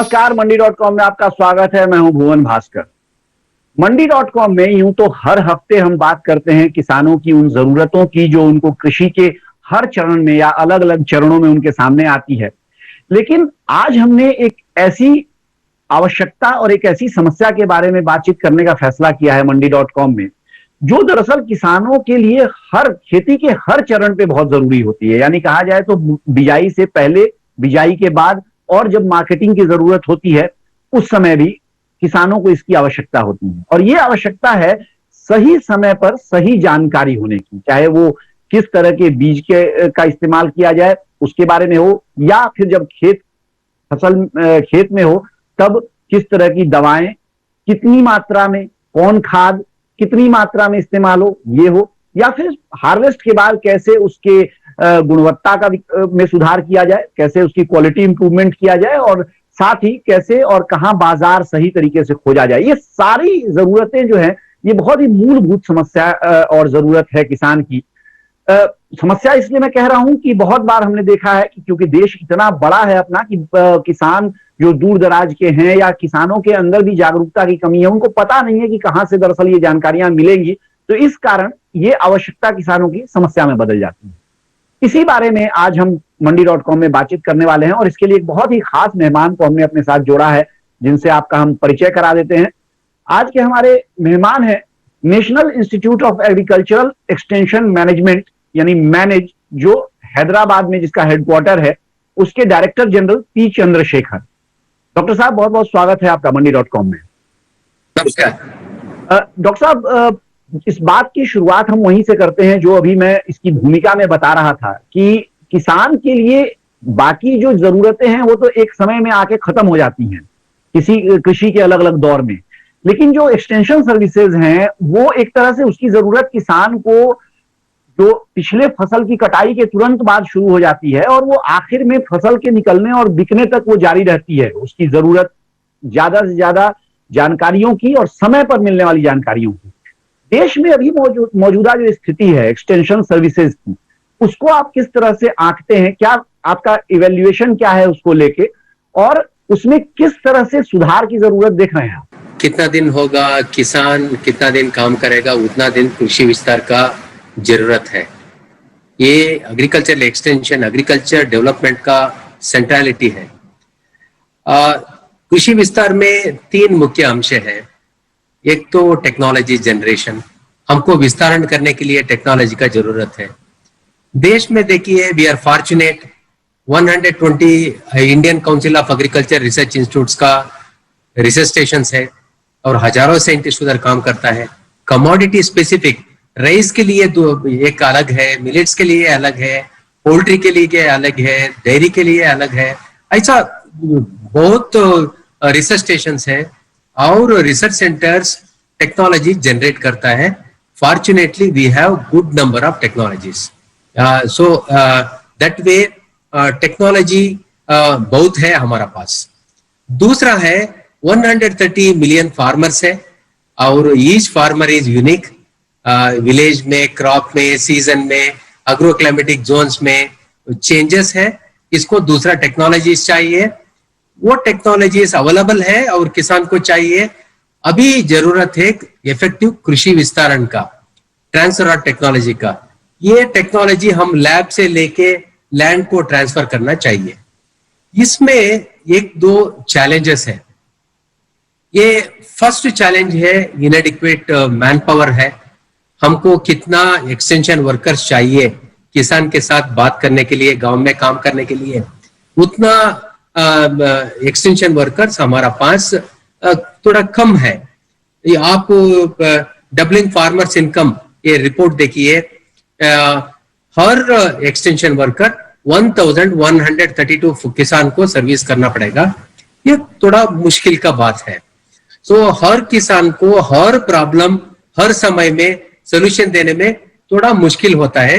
नमस्कार, मंडी.com में आपका स्वागत है। मैं हूं भुवन भास्कर। मंडी.com में यूं तो हर हफ्ते हम बात करते हैं किसानों की उन जरूरतों की जो उनको कृषि के हर चरण में या अलग अलग चरणों में उनके सामने आती है। लेकिन आज हमने एक ऐसी आवश्यकता और एक ऐसी समस्या के बारे में बातचीत करने का फैसला किया है मंडी.com में, जो दरअसल किसानों के लिए हर खेती के हर चरण पे बहुत जरूरी होती है। यानी कहा जाए तो बिजाई से पहले, बिजाई के बाद और जब मार्केटिंग की जरूरत होती है उस समय भी किसानों को इसकी आवश्यकता होती है। और ये आवश्यकता है सही समय पर सही जानकारी होने की, चाहे वो किस तरह के बीज का इस्तेमाल किया जाए उसके बारे में हो, या फिर जब खेत में हो तब किस तरह की दवाएं, कितनी मात्रा में, कौन खाद कितनी मात्रा में इस्तेमाल हो ये हो, या फिर हार्वेस्ट के बाद कैसे उसके गुणवत्ता का में सुधार किया जाए, कैसे उसकी क्वालिटी इंप्रूवमेंट किया जाए, और साथ ही कैसे और कहां बाजार सही तरीके से खोजा जाए। ये सारी जरूरतें जो हैं ये बहुत ही मूलभूत समस्या और जरूरत है किसान की। समस्या इसलिए मैं कह रहा हूं कि बहुत बार हमने देखा है कि क्योंकि देश इतना बड़ा है अपना कि किसान जो दूर दराज के हैं या किसानों के अंदर भी जागरूकता की कमी है, उनको पता नहीं है कि कहां से दरअसल ये जानकारियां मिलेंगी। तो इस कारण ये आवश्यकता किसानों की समस्या में बदल जाती है। इसी बारे में आज हम मंडी.com में बातचीत करने वाले हैं और इसके लिए एक बहुत ही खास मेहमान को हमने अपने साथ जोड़ा है, जिनसे आपका हम परिचय करा देते हैं। आज के हमारे मेहमान हैं national institute of agricultural extension management यानी मैनेज, जो हैदराबाद में जिसका हेडक्वार्टर है, उसके director general P Chandrashekhar. Doctor साहब, बहुत बहुत स्वागत है आपका मंडी.com में। नमस्कार डॉक्टर साहब, इस बात की शुरुआत हम वहीं से करते हैं जो अभी मैं इसकी भूमिका में बता रहा था कि किसान के लिए बाकी जो जरूरतें हैं वो तो एक समय में आके खत्म हो जाती हैं किसी कृषि के अलग अलग दौर में, लेकिन जो एक्सटेंशन सर्विसेज हैं वो एक तरह से उसकी जरूरत किसान को जो पिछले फसल की कटाई के तुरंत बाद शुरू हो जाती है और वो आखिर में फसल के निकलने और बिकने तक वो जारी रहती है। उसकी जरूरत ज्यादा से ज्यादा जानकारियों की और समय पर मिलने वाली जानकारियों की। देश में अभी मौजूदा जो स्थिति है एक्सटेंशन सर्विसेज की, उसको आप किस तरह से आंकते हैं? क्या आपका इवैल्यूएशन क्या है उसको लेके, और उसमें किस तरह से सुधार की जरूरत देख रहे हैं आप? कितना दिन होगा, किसान कितना दिन काम करेगा, उतना दिन कृषि विस्तार का जरूरत है। ये एग्रीकल्चर एक्सटेंशन, एग्रीकल्चर डेवलपमेंट का सेंट्रलिटी है। कृषि विस्तार में 3 मुख्य अंश है। एक तो टेक्नोलॉजी जनरेशन, हमको विस्तारण करने के लिए टेक्नोलॉजी का जरूरत है। देश में देखिए, we are fortunate 120 Indian council of agriculture research institutes का रिसर्च स्टेशन है और हजारों साइंटिस्ट उधर काम करता है। कमोडिटी स्पेसिफिक, राइस के लिए एक अलग है, मिलेट्स के लिए अलग है, पोल्ट्री के लिए अलग है, डेयरी के लिए अलग है। ऐसा बहुत रिसर्च स्टेशन है और रिसर्च सेंटर्स टेक्नोलॉजी जनरेट करता है। Fortunately we have good number of technologies, so that way technology बहुत है हमारा पास। दूसरा है 130 मिलियन फार्मर्स है और each farmer is unique. Village में, क्रॉप में, सीजन में, एग्रो क्लाइमेटिक जोन्स में चेंजेस है। इसको दूसरा टेक्नोलॉजीज चाहिए, वो टेक्नोलॉजीज अवेलेबल है और किसान को चाहिए। अभी जरूरत है इफेक्टिव कृषि विस्तारण का, ट्रांसफर ऑफ टेक्नोलॉजी का। ये टेक्नोलॉजी हम लैब से लेके लैंड को ट्रांसफर करना चाहिए। इसमें 1-2 चैलेंजेस है। ये फर्स्ट चैलेंज है इनएडिक्वेट मैन पावर है। हमको कितना एक्सटेंशन वर्कर्स चाहिए किसान के साथ बात करने के लिए, गांव में काम करने के लिए, उतना एक्सटेंशन वर्कर्स हमारा पास थोड़ा कम है। आप डबलिंग फार्मर्स इनकम, ये रिपोर्ट देखिए, हर एक्सटेंशन वर्कर 1132 किसान को सर्विस करना पड़ेगा। ये थोड़ा मुश्किल का बात है। सो हर किसान को हर प्रॉब्लम हर समय में सोल्यूशन देने में थोड़ा मुश्किल होता है।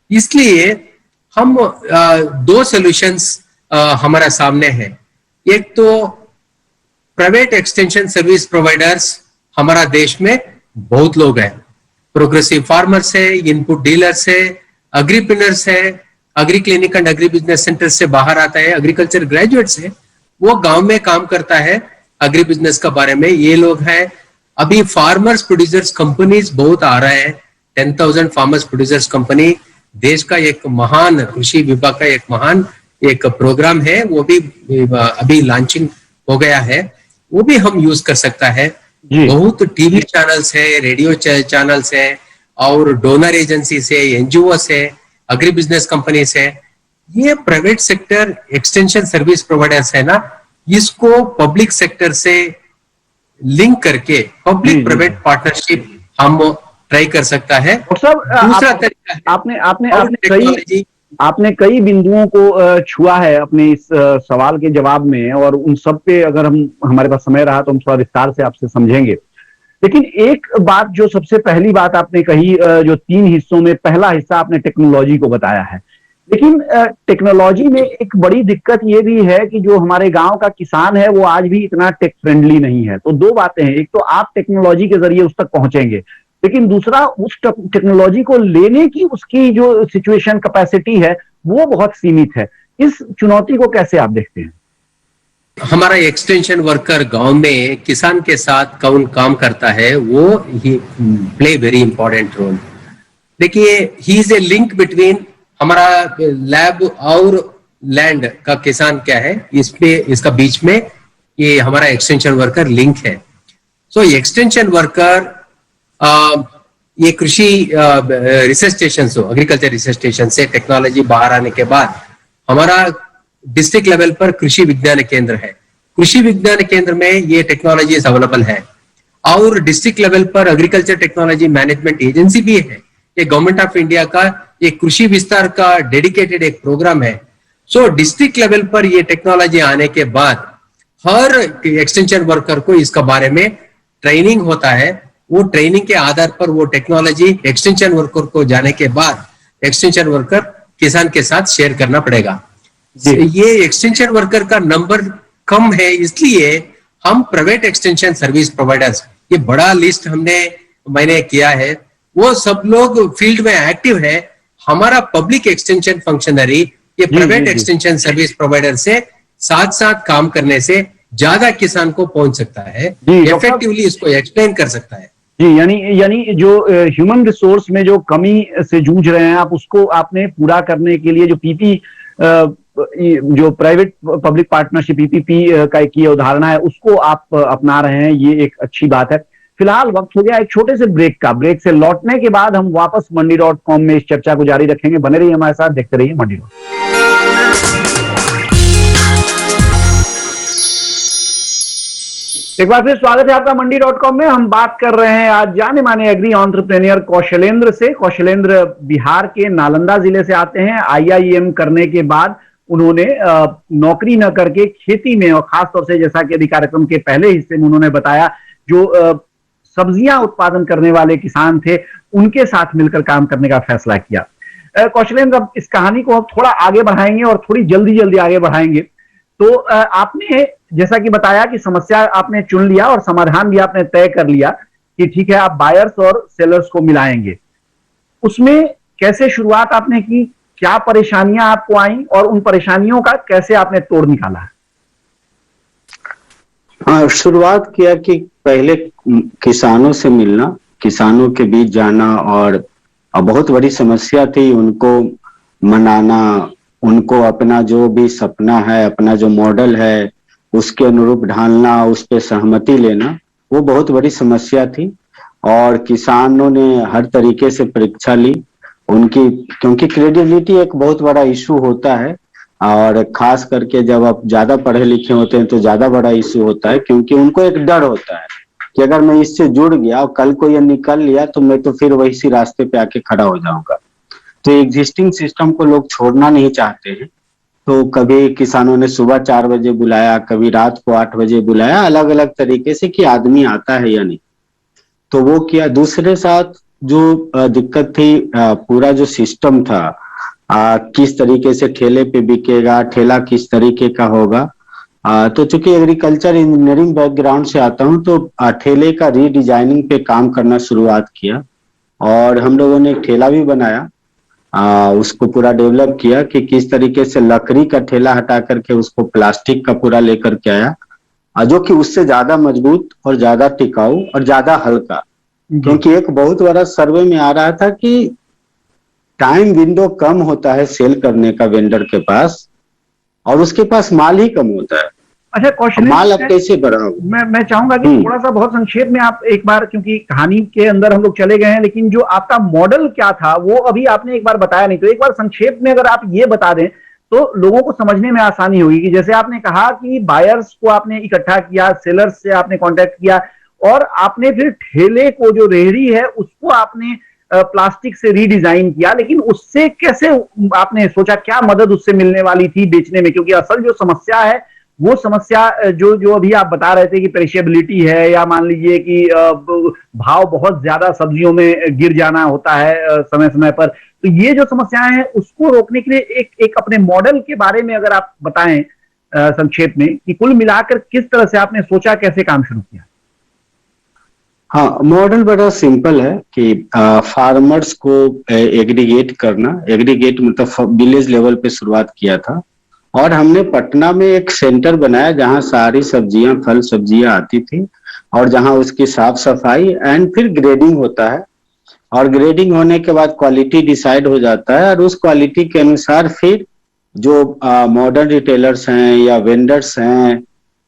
इसलिए हम 2 सॉल्यूशंस हमारा सामने है। एक तो प्राइवेट एक्सटेंशन सर्विस प्रोवाइडर्स हमारा देश में बहुत लोग हैं। प्रोग्रेसिव फार्मर्स है, इनपुट डीलर्स है, एग्रीप्रेन्योर्स है, agree clinic and agri business centre से बाहर आता है, एग्रीकल्चर ग्रेजुएट्स है। वो गांव में काम करता है एग्री बिजनेस का बारे में। ये लोग हैं अभी फार्मर्स प्रोड्यूसर्स कंपनीज बहुत आ रहे हैं। 10,000 फार्मर्स प्रोड्यूसर्स कंपनी देश का एक महान कृषि विभाग का एक महान एक प्रोग्राम है, वो भी अभी लॉन्चिंग हो गया है, वो भी हम यूज कर सकता है। बहुत टीवी चैनल्स है, रेडियो चैनल्स है और डोनर एजेंसी से, एनजीओ से, एग्री बिजनेस कंपनी से, ये private sector extension service providers है ना, इसको पब्लिक सेक्टर से लिंक करके पब्लिक प्राइवेट पार्टनरशिप हम ट्राई कर सकता है। दूसरा तरीका है आपने कई बिंदुओं को छुआ है अपने इस सवाल के जवाब में, और उन सब पे अगर हमारे पास समय रहा तो हम थोड़ा विस्तार से आपसे समझेंगे। लेकिन एक बात जो सबसे पहली बात आपने कही, जो 3 हिस्सों में पहला हिस्सा आपने टेक्नोलॉजी को बताया है, लेकिन टेक्नोलॉजी में एक बड़ी दिक्कत ये भी है कि जो हमारे गांव का किसान है वो आज भी इतना टेक फ्रेंडली नहीं है। तो 2 बातें हैं, एक तो आप टेक्नोलॉजी के जरिए उस तक पहुंचेंगे, लेकिन दूसरा उस टेक्नोलॉजी को लेने की उसकी जो सिचुएशन कैपेसिटी है वो बहुत सीमित है। इस चुनौती को कैसे आप देखते हैं? हमारा एक्सटेंशन वर्कर गांव में किसान के साथ कौन काम करता है वो ही प्ले वेरी इंपॉर्टेंट रोल। देखिए, he is a link between हमारा लैब और लैंड का किसान क्या है, इसका बीच में ये हमारा एक्सटेंशन वर्कर लिंक है। सो एक्सटेंशन वर्कर ये कृषि रिसर्च स्टेशन से, एग्रीकल्चर रिसर्च स्टेशन से टेक्नोलॉजी बाहर आने के बाद हमारा डिस्ट्रिक्ट लेवल पर कृषि विज्ञान केंद्र है। कृषि विज्ञान केंद्र में ये टेक्नोलॉजी अवेलेबल है, और डिस्ट्रिक्ट लेवल पर एग्रीकल्चर टेक्नोलॉजी मैनेजमेंट एजेंसी भी है। ये गवर्नमेंट ऑफ इंडिया का एक कृषि विस्तार का डेडिकेटेड एक प्रोग्राम है। सो डिस्ट्रिक्ट लेवल पर ये टेक्नोलॉजी आने के बाद हर एक्सटेंशन वर्कर को इसका बारे में ट्रेनिंग होता है। वो ट्रेनिंग के आधार पर वो टेक्नोलॉजी एक्सटेंशन वर्कर को जाने के बाद एक्सटेंशन वर्कर किसान के साथ शेयर करना पड़ेगा। ये एक्सटेंशन वर्कर का नंबर कम है, इसलिए हम प्राइवेट एक्सटेंशन सर्विस प्रोवाइडर्स, ये बड़ा लिस्ट मैंने किया है, वो सब लोग फील्ड में एक्टिव है। हमारा पब्लिक एक्सटेंशन फंक्शनरी ये प्राइवेट एक्सटेंशन सर्विस प्रोवाइडर से साथ साथ काम करने से ज्यादा किसान को पहुंच सकता है, इफेक्टिवली इसको एक्सप्लेन कर सकता है। जी, यानी जो ह्यूमन रिसोर्स में जो कमी से जूझ रहे हैं आप, उसको आपने पूरा करने के लिए जो पीपी जो प्राइवेट पब्लिक पार्टनरशिप पीपीपी का की उदाहरण है उसको आप अपना रहे हैं, ये एक अच्छी बात है। फिलहाल वक्त हो गया एक छोटे से ब्रेक का। ब्रेक से लौटने के बाद हम वापस मंडी.com में इस चर्चा को जारी रखेंगे। बने रहिए हमारे साथ, देखते रहिए मंडी। एक बार फिर स्वागत है आपका मंडी.com में। हम बात कर रहे हैं आज जाने माने एग्री एंटरप्रेन्योर कौशलेंद्र से। कौशलेंद्र बिहार के नालंदा जिले से आते हैं। IIM करने के बाद उन्होंने नौकरी न करके खेती में, और खासतौर से जैसा कि कार्यक्रम के पहले हिस्से में उन्होंने बताया, जो सब्जियां उत्पादन करने वाले किसान थे उनके साथ मिलकर काम करने का फैसला किया। कौशलेंद्र, अब इस कहानी को हम थोड़ा आगे बढ़ाएंगे और थोड़ी जल्दी आगे बढ़ाएंगे। तो आपने जैसा कि बताया कि समस्या आपने चुन लिया और समाधान भी आपने तय कर लिया कि ठीक है आप बायर्स और सेलर्स को मिलाएंगे। उसमें कैसे शुरुआत आपने की, क्या परेशानियां आपको आई और उन परेशानियों का कैसे आपने तोड़ निकाला है? हाँ, शुरुआत किया कि पहले किसानों से मिलना, किसानों के बीच जाना, और बहुत बड़ी समस्या थी उनको मनाना, उनको अपना जो भी सपना है, अपना जो मॉडल है उसके अनुरूप ढालना, उस पर सहमति लेना, वो बहुत बड़ी समस्या थी। और किसानों ने हर तरीके से परीक्षा ली उनकी, क्योंकि क्रेडिबिलिटी एक बहुत बड़ा इशू होता है, और खास करके जब आप ज्यादा पढ़े लिखे होते हैं तो ज्यादा बड़ा इशू होता है, क्योंकि उनको एक डर होता है कि अगर मैं इससे जुड़ गया और कल को ये निकल लिया तो मैं तो फिर वही सी रास्ते पे आके खड़ा हो जाऊंगा। तो एग्जिस्टिंग सिस्टम को लोग छोड़ना नहीं चाहते हैं। तो कभी किसानों ने सुबह 4 बजे बुलाया, कभी रात को 8 बजे बुलाया, अलग अलग तरीके से कि आदमी आता है या नहीं, तो वो किया। दूसरे साथ जो दिक्कत थी, पूरा जो सिस्टम था, किस तरीके से ठेले पे बिकेगा, ठेला किस तरीके का होगा। तो चूंकि एग्रीकल्चर इंजीनियरिंग बैकग्राउंड से आता हूँ, तो ठेले का रीडिजाइनिंग पे काम करना शुरुआत किया, और हम लोगों ने एक ठेला भी बनाया। उसको पूरा डेवलप किया कि किस तरीके से लकड़ी का ठेला हटा करके उसको प्लास्टिक का पूरा लेकर के आया, जो कि उससे ज्यादा मजबूत और ज्यादा टिकाऊ और ज्यादा हल्का। क्योंकि एक बहुत बड़ा सर्वे में आ रहा था कि टाइम विंडो कम होता है सेल करने का वेंडर के पास, और उसके पास माल ही कम होता है। अच्छा कौशल, माल अब कैसे बढ़ाओ? मैं चाहूंगा कि थोड़ा सा बहुत संक्षेप में आप एक बार, क्योंकि कहानी के अंदर हम लोग चले गए हैं, लेकिन जो आपका मॉडल क्या था वो अभी आपने एक बार बताया नहीं, तो एक बार संक्षेप में अगर आप ये बता दें तो लोगों को समझने में आसानी होगी। कि जैसे आपने कहा कि बायर्स को आपने इकट्ठा किया, सेलर्स से आपने कांटेक्ट किया, और आपने फिर ठेले को, जो रेहड़ी है, उसको आपने प्लास्टिक से रीडिजाइन किया। लेकिन उससे कैसे आपने सोचा, क्या मदद उससे मिलने वाली थी बेचने में? क्योंकि असल जो समस्या है वो समस्या जो अभी आप बता रहे थे कि पेरिशेबिलिटी है, या मान लीजिए कि भाव बहुत ज्यादा सब्जियों में गिर जाना होता है समय समय पर, तो ये जो समस्याएं हैं उसको रोकने के लिए एक अपने मॉडल के बारे में अगर आप बताएं संक्षेप में, कि कुल मिलाकर किस तरह से आपने सोचा, कैसे काम शुरू किया? हाँ, मॉडल बड़ा सिंपल है कि फार्मर्स को एग्रीगेट करना, एग्रीगेट मतलब विलेज लेवल पे शुरुआत किया था। और हमने पटना में एक सेंटर बनाया जहां सारी सब्जियां, फल सब्जियां आती थी, और जहां उसकी साफ सफाई एंड फिर ग्रेडिंग होता है, और ग्रेडिंग होने के बाद क्वालिटी डिसाइड हो जाता है, और उस क्वालिटी के अनुसार फिर जो मॉडर्न रिटेलर्स हैं या वेंडर्स हैं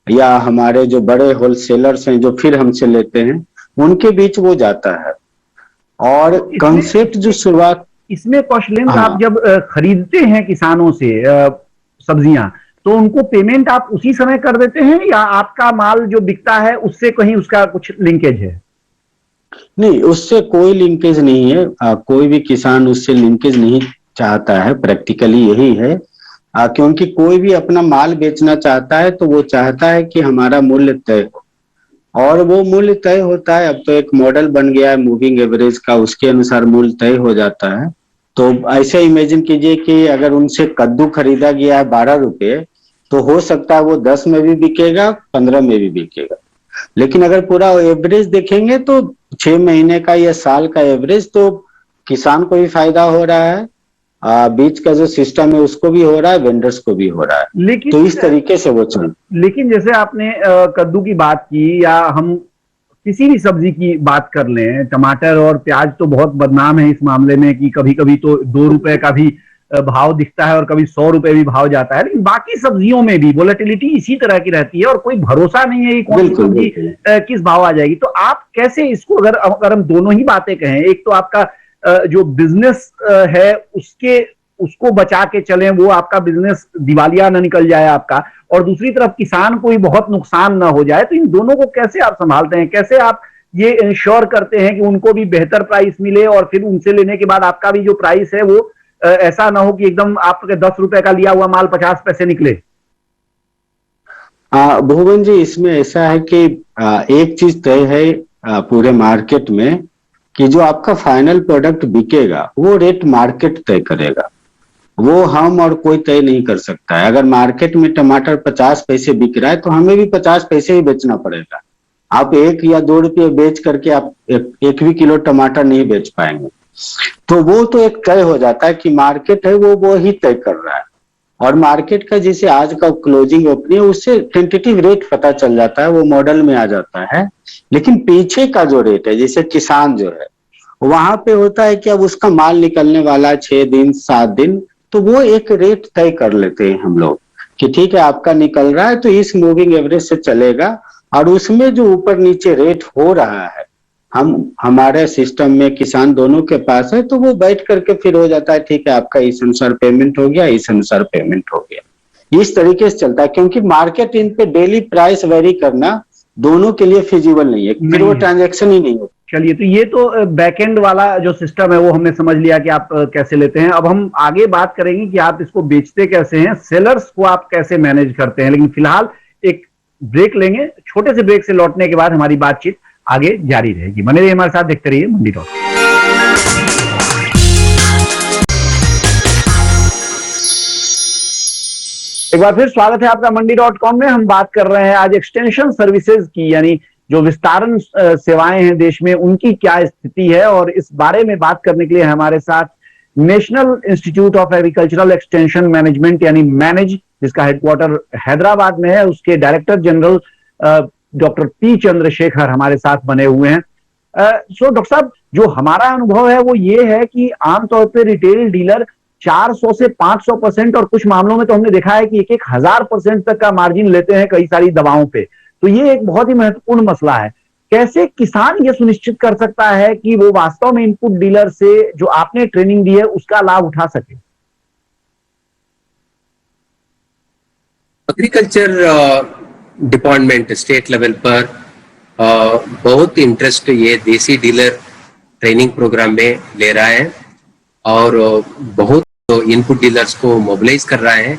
या हमारे जो बड़े होलसेलर्स हैं जो फिर हमसे लेते हैं, उनके बीच वो जाता है। और कंसेप्ट जो शुरुआत इसमें कौशलेंद्र, हाँ, आप जब खरीदते हैं किसानों से सब्जियां, तो उनको पेमेंट आप उसी समय कर देते हैं, या आपका माल जो बिकता है उससे कहीं उसका कुछ लिंकेज है? नहीं, उससे कोई लिंकेज नहीं है। कोई भी किसान उससे लिंकेज नहीं चाहता है, प्रैक्टिकली यही है। क्योंकि कोई भी अपना माल बेचना चाहता है तो वो चाहता है कि हमारा मूल्य तय हो, और वो मूल्य तय होता है। अब तो एक मॉडल बन गया है मूविंग एवरेज का, उसके अनुसार मूल्य तय हो जाता है। तो ऐसे इमेजिन कीजिए कि अगर उनसे कद्दू खरीदा गया है 12 रुपए, तो हो सकता है वो 10 में भी बिकेगा, 15 में भी बिकेगा। लेकिन अगर पूरा एवरेज देखेंगे तो 6 महीने का या साल का एवरेज, तो किसान को भी फायदा हो रहा है, बीच का जो सिस्टम है उसको भी हो रहा है, वेंडर्स को भी हो रहा है। लेकिन तो इस तरीके से वो चल। लेकिन जैसे आपने कद्दू की बात की, या हम किसी भी सब्जी की बात कर लें, टमाटर और प्याज तो बहुत बदनाम है इस मामले में कि कभी कभी तो 2 रुपए का भी भाव दिखता है और कभी 100 रुपए भी भाव जाता है। लेकिन बाकी सब्जियों में भी वोलेटिलिटी इसी तरह की रहती है और कोई भरोसा नहीं है कि कौन सी सब्जी किस भाव आ जाएगी। तो आप कैसे इसको, अगर हम दोनों ही बातें कहें, एक तो आपका जो बिजनेस है उसको बचा के चलें, वो आपका बिजनेस दिवालिया न निकल जाए आपका, और दूसरी तरफ किसान को भी बहुत नुकसान ना हो जाए, तो इन दोनों को कैसे आप संभालते हैं? कैसे आप ये इंश्योर करते हैं कि उनको भी बेहतर प्राइस मिले, और फिर उनसे लेने के बाद आपका भी जो प्राइस है वो ऐसा ना हो कि एकदम आपके 10 रुपए का लिया हुआ माल 50 पैसे निकले? भुवन जी, इसमें ऐसा है कि एक चीज तय है पूरे मार्केट में, कि जो आपका फाइनल प्रोडक्ट बिकेगा वो रेट मार्केट तय करेगा, वो हम और कोई तय नहीं कर सकता है। अगर मार्केट में टमाटर 50 पैसे बिक रहा है तो हमें भी 50 पैसे ही बेचना पड़ेगा। आप 1 या 2 रुपये बेच करके आप एक भी किलो टमाटर नहीं बेच पाएंगे। तो वो तो एक तय हो जाता है कि मार्केट है वो ही तय कर रहा है, और मार्केट का जैसे आज का क्लोजिंग ओपनिंग है उससे टेंटेटिव रेट पता चल जाता है, वो मॉडल में आ जाता है। लेकिन पीछे का जो रेट है, जैसे किसान जो है, वहां पे होता है कि अब उसका माल निकलने वाला 6 दिन 7 दिन, तो वो एक रेट तय कर लेते हैं हम लोग कि ठीक है आपका निकल रहा है तो इस मूविंग एवरेज से चलेगा, और उसमें जो ऊपर नीचे रेट हो रहा है हमारे सिस्टम में किसान दोनों के पास है, तो वो बैठ करके फिर हो जाता है ठीक है आपका इस अनुसार पेमेंट हो गया, इस अनुसार पेमेंट हो गया। इस तरीके से चलता है, क्योंकि मार्केट इन पे डेली प्राइस वेरी करना दोनों के लिए फिजिबल नहीं है, फिर वो ट्रांजेक्शन ही नहीं होता। चलिए, तो ये तो बैकएंड वाला जो सिस्टम है वो हमने समझ लिया कि आप कैसे लेते हैं। अब हम आगे बात करेंगे कि आप इसको बेचते कैसे हैं, सेलर्स को आप कैसे मैनेज करते हैं। लेकिन फिलहाल एक ब्रेक लेंगे, छोटे से ब्रेक से लौटने के बाद हमारी बातचीत आगे जारी रहेगी। बने रहिए हमारे साथ, देखते रहिए मंडी टॉक। एक बार फिर स्वागत है आपका मंडी.com में। हम बात कर रहे हैं आज एक्सटेंशन सर्विसेज की, यानी जो विस्तारण सेवाएं हैं देश में, उनकी क्या स्थिति है। और इस बारे में बात करने के लिए हमारे साथ national institute of agricultural extension management यानी मैनेज, जिसका हेडक्वार्टर हैदराबाद में है, उसके director general doctor P Chandrashekhar हमारे साथ बने हुए हैं। सो डॉक्टर साहब, जो हमारा अनुभव है वो ये है कि आमतौर पे रिटेल डीलर 400 से 500% और कुछ मामलों में तो हमने देखा है कि 1,000% तक का मार्जिन लेते हैं कई सारी दवाओं पे। तो ये एक बहुत ही महत्वपूर्ण मसला है। कैसे किसान ये सुनिश्चित कर सकता है कि वो वास्तव में इनपुट डीलर से जो आपने ट्रेनिंग दी है उसका लाभ उठा सके? एग्रीकल्चर डिपार्टमेंट स्टेट लेवल पर बहुत इंटरेस्ट ये देसी डीलर ट्रेनिंग प्रोग्राम में ले रहा है और बहुत इनपुट डीलर्स को मोबिलाइज कर रहा है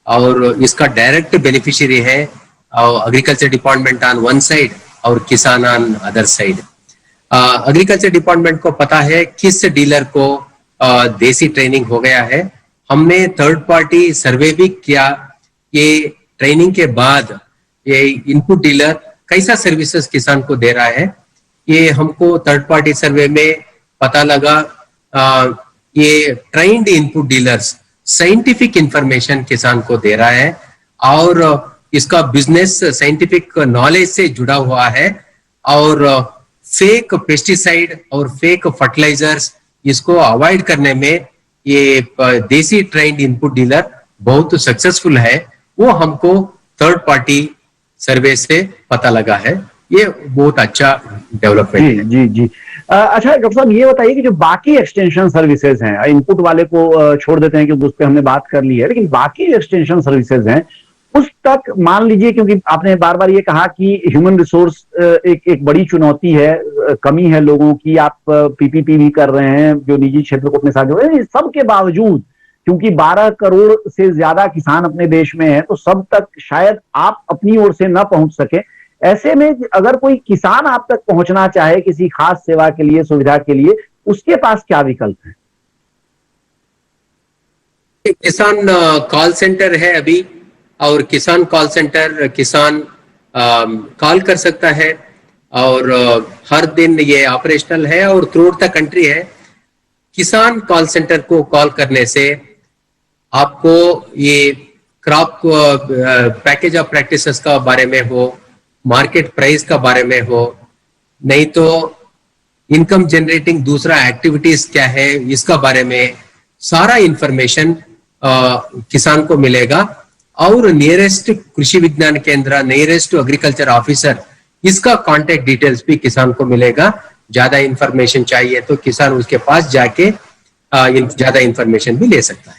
और इसका डायरेक्ट बेनिफिशियरी है agriculture department on one side और किसान on other side. Agriculture department को पता है किस डीलर को देसी ट्रेनिंग हो गया है। हमने थर्ड पार्टी सर्वे भी किया, ये ट्रेनिंग के बाद ये इनपुट डीलर कैसा सर्विसेज किसान को दे रहा है, ये हमको थर्ड पार्टी सर्वे में पता लगा। ये trained input dealers scientific information किसान को दे रहा है और इसका बिजनेस साइंटिफिक नॉलेज से जुड़ा हुआ है और फेक पेस्टिसाइड और फेक फर्टिलाइजर्स इसको अवॉइड करने में ये देसी ट्रेन्ड इनपुट डीलर बहुत सक्सेसफुल है। वो हमको थर्ड पार्टी सर्वे से पता लगा है। ये बहुत अच्छा डेवलपमेंट है। जी जी। अच्छा डॉक्टर साहब, ये बताइए कि जो बाकी एक्सटेंशन सर्विसेज हैं, इनपुट वाले को छोड़ देते हैं कि उस पर हमने बात कर ली है, लेकिन बाकी एक्सटेंशन सर्विसेज हैं उस तक मान लीजिए, क्योंकि आपने बार बार ये कहा कि ह्यूमन रिसोर्स एक बड़ी चुनौती है, कमी है लोगों की, आप पीपीपी भी कर रहे हैं जो निजी क्षेत्र को अपने साथ जोड़े हैं, सब के बावजूद क्योंकि 12 करोड़ से ज्यादा किसान अपने देश में हैं तो सब तक शायद आप अपनी ओर से न पहुंच सके। ऐसे में अगर कोई किसान आप तक पहुंचना चाहे किसी खास सेवा के लिए, सुविधा के लिए, उसके पास क्या विकल्प है? किसान कॉल सेंटर है अभी और किसान कॉल सेंटर किसान कॉल कर सकता है और हर दिन ये ऑपरेशनल है और थ्रू आउट द कंट्री है। किसान कॉल सेंटर को कॉल करने से आपको ये क्रॉप पैकेज ऑफ प्रैक्टिसेस का बारे में हो, मार्केट प्राइस का बारे में हो, नहीं तो इनकम जनरेटिंग दूसरा एक्टिविटीज क्या है इसका बारे में सारा इंफॉर्मेशन किसान को मिलेगा और नियरेस्ट कृषि विज्ञान केंद्र, नियरेस्ट एग्रीकल्चर ऑफिसर, इसका कांटेक्ट डिटेल्स भी किसान को मिलेगा। ज्यादा इंफॉर्मेशन चाहिए तो किसान उसके पास जाके ज्यादा इंफॉर्मेशन भी ले सकता है।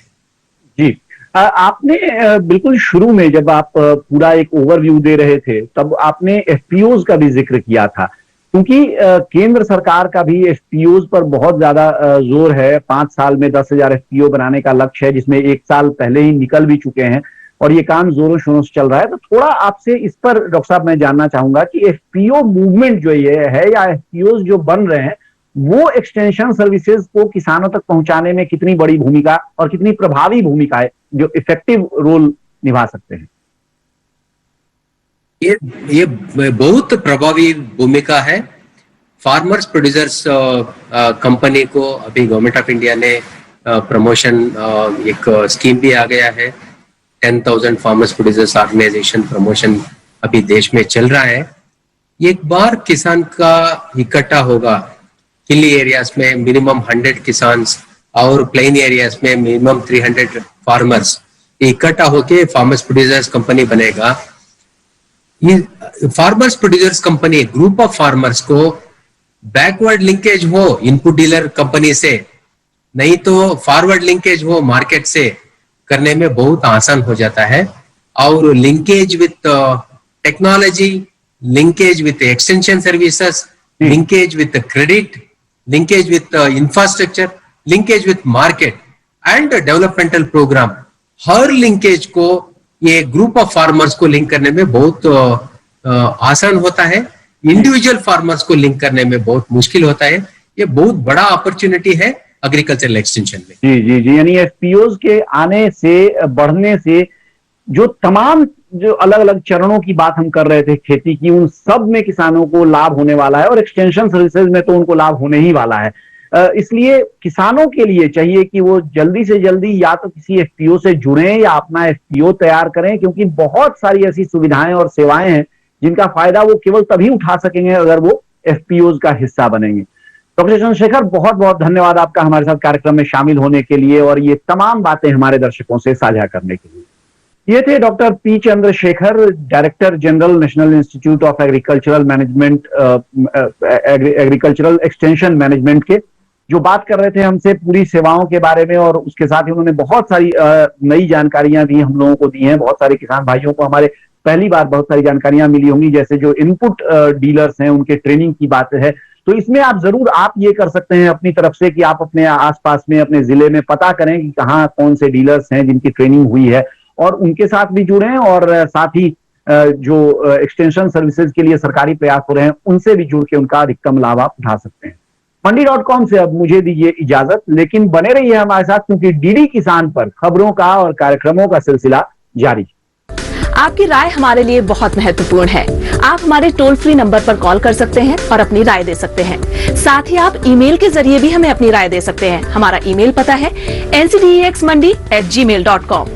जी, आपने बिल्कुल शुरू में जब आप पूरा एक ओवरव्यू दे रहे थे तब आपने एफपीओज का भी जिक्र किया था, क्योंकि केंद्र सरकार का भी एफपीओज पर बहुत ज्यादा जोर है। 5 साल में 10,000 एफपीओ बनाने का लक्ष्य है, जिसमें 1 साल पहले ही निकल भी चुके हैं और ये काम जोरों शोरों से चल रहा है। तो थोड़ा आपसे इस पर डॉक्टर साहब मैं जानना चाहूंगा कि एफपीओ मूवमेंट जो ये है या एफपीओज जो बन रहे हैं वो एक्सटेंशन सर्विसेज को किसानों तक पहुंचाने में कितनी बड़ी भूमिका और कितनी प्रभावी भूमिका है, जो इफेक्टिव रोल निभा सकते हैं? ये बहुत प्रभावी भूमिका है। फार्मर्स प्रोड्यूसर्स कंपनी को अभी गवर्नमेंट ऑफ इंडिया ने प्रमोशन एक स्कीम भी आ गया है। 10,000 फार्मर्स प्रोड्यूसर्स ऑर्गेनाइजेशन प्रमोशन अभी देश में चल रहा है। एक बार किसान का इकट्ठा होगा, हिली एरियाज में मिनिमम 100 किसान और प्लेन एरियाज में मिनिमम 300 फार्मर्स इकट्ठा होके फार्मर्स प्रोड्यूसर्स कंपनी बनेगा। ये farmers producers company group of farmers को बैकवर्ड लिंकेज हो इनपुट डीलर कंपनी से, नहीं तो फॉरवर्ड लिंकेज हो मार्केट से, करने में बहुत आसान हो जाता है। और linkage with technology, linkage with extension services, linkage with credit, linkage with infrastructure, linkage with market and developmental program, हर लिंकेज को ये ग्रुप ऑफ फार्मर्स को लिंक करने में बहुत आसान होता है। इंडिविजुअल फार्मर्स को लिंक करने में बहुत मुश्किल होता है। ये बहुत बड़ा अपॉर्चुनिटी है एग्रीकल्चरल एक्सटेंशन में। जी जी जी, यानी एफपीओज के आने से, बढ़ने से जो तमाम जो अलग अलग चरणों की बात हम कर रहे थे खेती की, उन सब में किसानों को लाभ होने वाला है और एक्सटेंशन सर्विसेज में तो उनको लाभ होने ही वाला है। इसलिए किसानों के लिए चाहिए कि वो जल्दी से जल्दी या तो किसी एफपीओ से जुड़ें या अपना एफपीओ तैयार करें, क्योंकि बहुत सारी ऐसी सुविधाएं और सेवाएं हैं जिनका फायदा वो केवल तभी उठा सकेंगे अगर वो एफपीओ का हिस्सा बनेंगे। डॉक्टर चंद्रशेखर, बहुत बहुत धन्यवाद आपका हमारे साथ कार्यक्रम में शामिल होने के लिए और ये तमाम बातें हमारे दर्शकों से साझा करने के लिए। ये थे doctor P Chandrashekhar, director general national institute of agricultural management, agricultural extension management के, जो बात कर रहे थे हमसे पूरी सेवाओं के बारे में, और उसके साथ ही उन्होंने बहुत सारी नई जानकारियां दी, हम लोगों को दी हैं। बहुत सारे किसान भाइयों को हमारे पहली बार बहुत सारी जानकारियां मिली होंगी, जैसे जो इनपुट डीलर्स हैं उनके ट्रेनिंग की बात है। तो इसमें आप ये कर सकते हैं अपनी तरफ से कि आप अपने आसपास में, अपने जिले में पता करें कि कहाँ कौन से डीलर्स हैं जिनकी ट्रेनिंग हुई है, और उनके साथ भी जुड़ें, और साथ ही जो एक्सटेंशन सर्विसेज के लिए सरकारी प्रयास हो रहे हैं उनसे भी जुड़ के उनका अधिकतम लाभ आप उठा सकते हैं। मंडी.com से अब मुझे दीजिए इजाजत, लेकिन बने रहिए हमारे साथ, क्योंकि डीडी किसान पर खबरों का और कार्यक्रमों का सिलसिला जारी। आपकी राय हमारे लिए बहुत महत्वपूर्ण है। आप हमारे टोल फ्री नंबर पर कॉल कर सकते हैं और अपनी राय दे सकते हैं। साथ ही आप ईमेल के जरिए भी हमें अपनी राय दे सकते हैं। हमारा ईमेल पता है ncdexmandi@gmail.com।